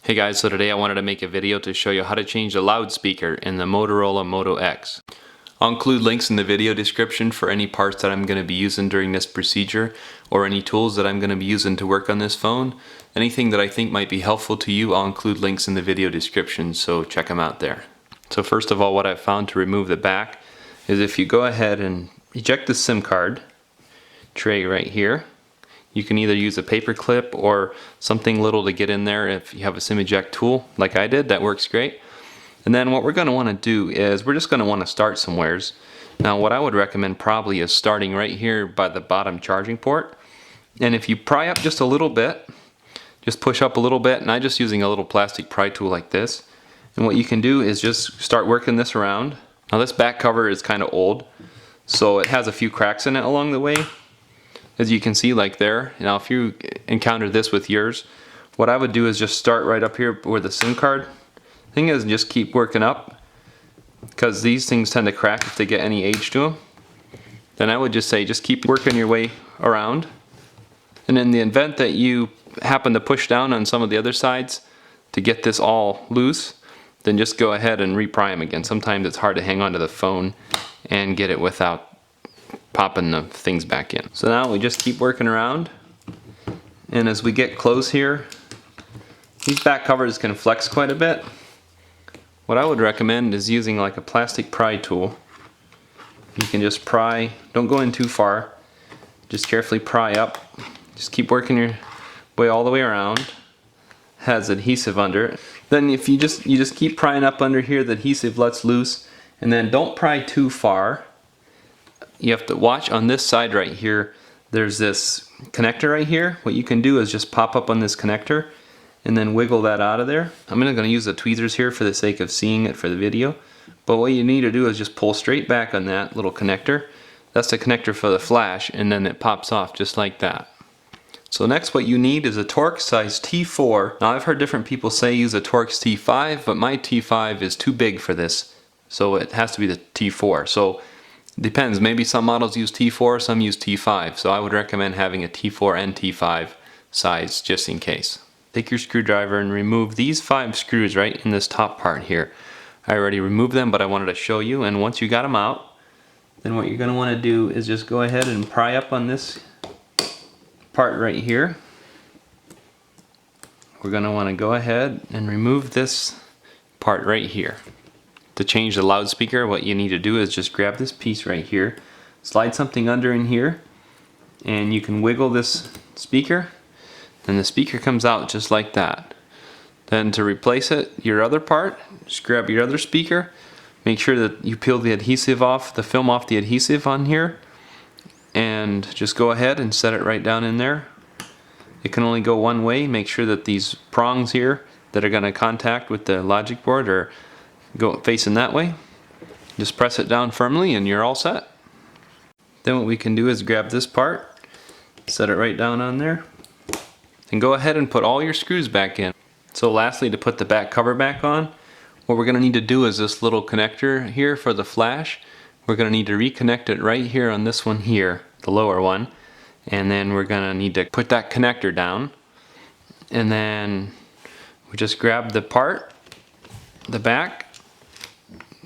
Hey guys, so today I wanted to make a video to show you how to change the loudspeaker in the Motorola Moto X. I'll include links in the video description for any parts that I'm going to be using during this procedure or any tools that I'm going to be using to work on this phone. Anything that I think might be helpful to you, I'll include links in the video description, so check them out there. So first of all, what I've found to remove the back is if you go ahead and eject the SIM card tray right here. You can either use a paper clip or something little to get in there. If you have a SIM eject tool like I did, that works great. And then what we're going to want to do is we're just going to want to start somewheres. Now what I would recommend probably is starting right here by the bottom charging port. And if you pry up just a little bit, just push up a little bit, and I'm just using a little plastic pry tool like this. And what you can do is just start working this around. Now this back cover is kind of old, so it has a few cracks in it along the way. As you can see, like there. Now if you encounter this with yours, what I would do is just start right up here where the SIM card thing is and just keep working up, because these things tend to crack if they get any age to them. Then I would just say just keep working your way around, and in the event that you happen to push down on some of the other sides to get this all loose, then just go ahead and repry them again. Sometimes it's hard to hang on to the phone and get it without popping the things back in. So now we just keep working around, and as we get close here, these back covers can flex quite a bit. What I would recommend is using like a plastic pry tool. You can just pry, don't go in too far, just carefully pry up, just keep working your way all the way around. Has adhesive under it. Then if you just keep prying up under here, the adhesive lets loose, and then don't pry too far. You have to watch on this side right here. There's this connector right here. What you can do is just pop up on this connector and then wiggle that out of there. I'm not going to use the tweezers here for the sake of seeing it for the video, but what you need to do is just pull straight back on that little connector. That's the connector for the flash, and then it pops off just like that. So next what you need is a Torx size T4. Now I've heard different people say use a Torx T5, but my T5 is too big for this, so it has to be the T4. So depends, maybe some models use T4, some use T5, so I would recommend having a T4 and T5 size just in case. Take your screwdriver and remove these 5 screws right in this top part here. I already removed them, but I wanted to show you, and once you got them out, then what you're going to want to do is just go ahead and pry up on this part right here. We're going to want to go ahead and remove this part right here. To change the loudspeaker, what you need to do is just grab this piece right here, slide something under in here, and you can wiggle this speaker, and the speaker comes out just like that. Then to replace it, your other part, just grab your other speaker, make sure that you peel the adhesive off, the film off the adhesive on here, and just go ahead and set it right down in there. It can only go one way. Make sure that these prongs here that are going to contact with the logic board are facing that way. Just press it down firmly and you're all set. Then what we can do is grab this part, set it right down on there, and go ahead and put all your screws back in. So lastly, to put the back cover back on, what we're going to need to do is this little connector here for the flash. We're going to need to reconnect it right here on this one here, the lower one, and then we're going to need to put that connector down, and then we just grab the part, the back,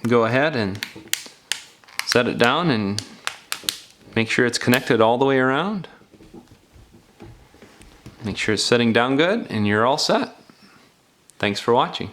go ahead and set it down and make sure it's connected all the way around. Make sure it's setting down good and you're all set. Thanks for watching.